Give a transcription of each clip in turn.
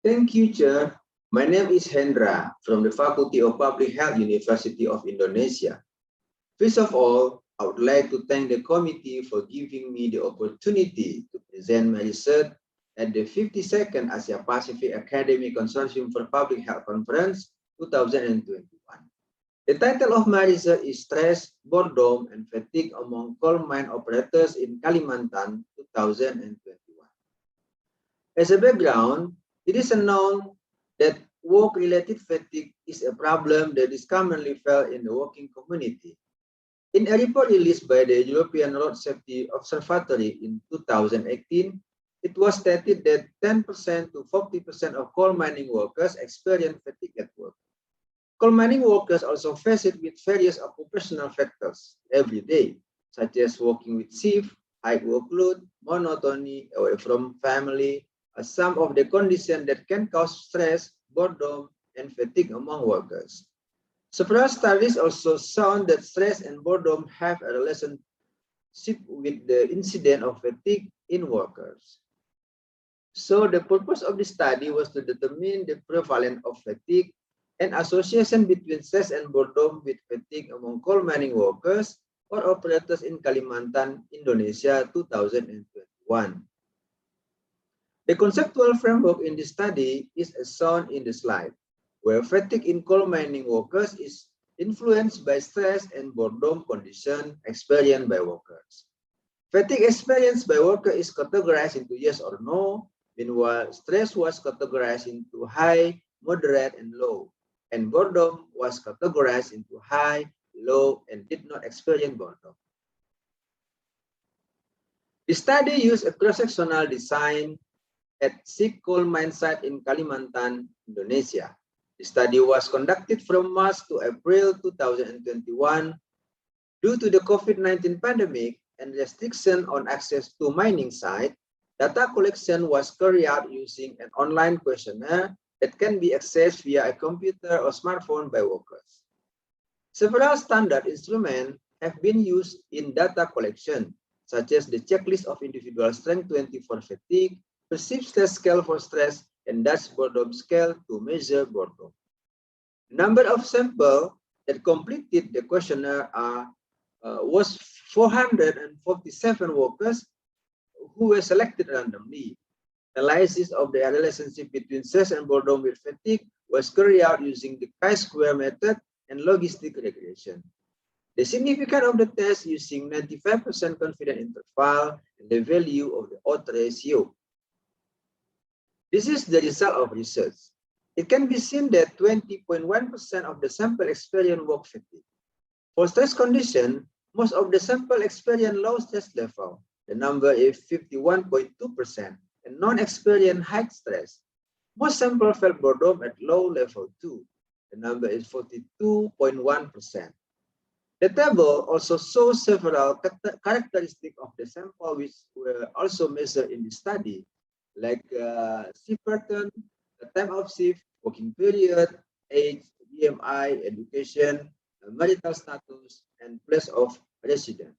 Thank you, Chair. My name is Hendra from the Faculty of Public Health, University of Indonesia. First of all, I would like to thank the committee for giving me the opportunity to present my research at the 52nd Asia Pacific Academic Consortium for Public Health Conference 2021. The title of my research is Stress, Boredom, and Fatigue Among Coal Mine Operators in Kalimantan 2021. As a background, it is known that work-related fatigue is a problem that is commonly felt in the working community. In a report released by the European Road Safety Observatory in 2018, it was stated that 10% to 40% of coal mining workers experience fatigue at work. Coal mining workers also face it with various occupational factors every day, such as working with shift, high workload, monotony, away from family, some of the conditions that can cause stress, boredom, and fatigue among workers. Several studies also shown that stress and boredom have a relationship with the incidence of fatigue in workers. So the purpose of the study was to determine the prevalence of fatigue and association between stress and boredom with fatigue among coal mining workers or operators in Kalimantan, Indonesia 2021. The conceptual framework in this study is as shown in the slide, where fatigue in coal mining workers is influenced by stress and boredom condition experienced by workers. Fatigue experienced by workers is categorized into yes or no, meanwhile stress was categorized into high, moderate, and low, and boredom was categorized into high, low, and did not experience boredom. The study used a cross-sectional design at 6 coal mine sites in Kalimantan, Indonesia. The study was conducted from March to April 2021. Due to the COVID-19 pandemic and restriction on access to mining sites, data collection was carried out using an online questionnaire that can be accessed via a computer or smartphone by workers. Several standard instruments have been used in data collection, such as the checklist of individual strength 24 fatigue, perceived stress scale for stress, and Dutch boredom scale to measure boredom. The number of samples that completed the questionnaire was 447 workers who were selected randomly. Analysis of the relationship between stress and boredom with fatigue was carried out using the chi-square method and logistic regression. The significance of the test using 95% confidence interval and the value of the odds ratio. This is the result of research. It can be seen that 20.1% of the sample experience work fatigue. For stress condition, most of the sample experience low stress level. The number is 51.2%, and non-experience high stress. Most sample felt boredom at low level 2. The number is 42.1%. The table also shows several characteristics of the sample which were also measured in the study, like shift pattern, the time of shift, working period, age, BMI, education, marital status, and place of residence.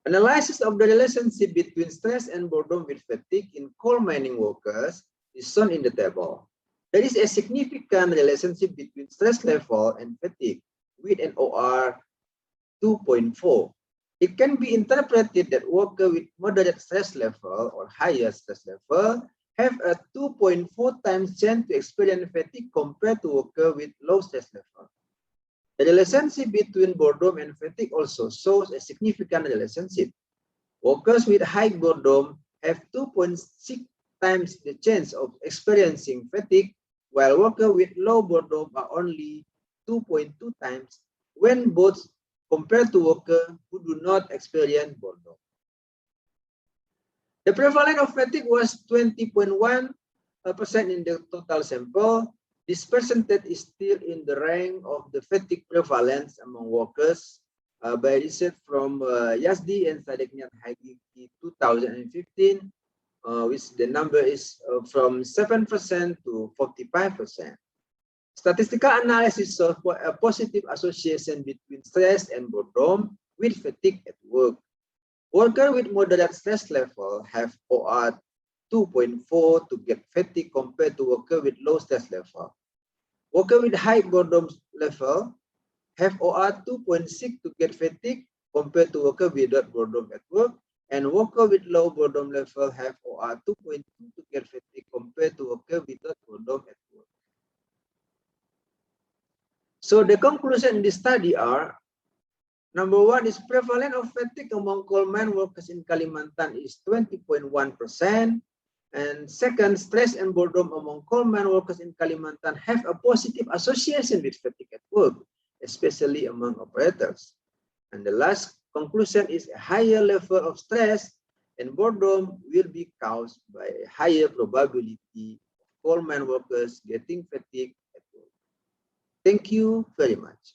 Analysis of the relationship between stress and boredom with fatigue in coal mining workers is shown in the table. There is a significant relationship between stress level and fatigue with an OR 2.4. It can be interpreted that workers with moderate stress level or higher stress level have a 2.4 times chance to experience fatigue compared to workers with low stress level. The relationship between boredom and fatigue also shows a significant relationship. Workers with high boredom have 2.6 times the chance of experiencing fatigue, while workers with low boredom are only 2.2 times when both compared to workers who do not experience boredom. The prevalence of fatigue was 20.1% in the total sample. This percentage is still in the rank of the fatigue prevalence among workers by research from Yazdi and Sadekniat Hagi 2015, which the number is from 7% to 45%. Statistical analysis shows a positive association between stress and boredom with fatigue at work. Workers with moderate stress level have OR 2.4 to get fatigue compared to workers with low stress level. Workers with high boredom level have OR 2.6 to get fatigue compared to workers without boredom at work, and workers with low boredom level have OR 2.2 to get fatigue compared to workers without boredom at work. So the conclusion in this study are: number one is prevalence of fatigue among coal mine workers in Kalimantan is 20.1%. And second, stress and boredom among coal mine workers in Kalimantan have a positive association with fatigue at work, especially among operators. And the last conclusion is a higher level of stress and boredom will be caused by a higher probability of coal mine workers getting fatigue at work. Thank you very much.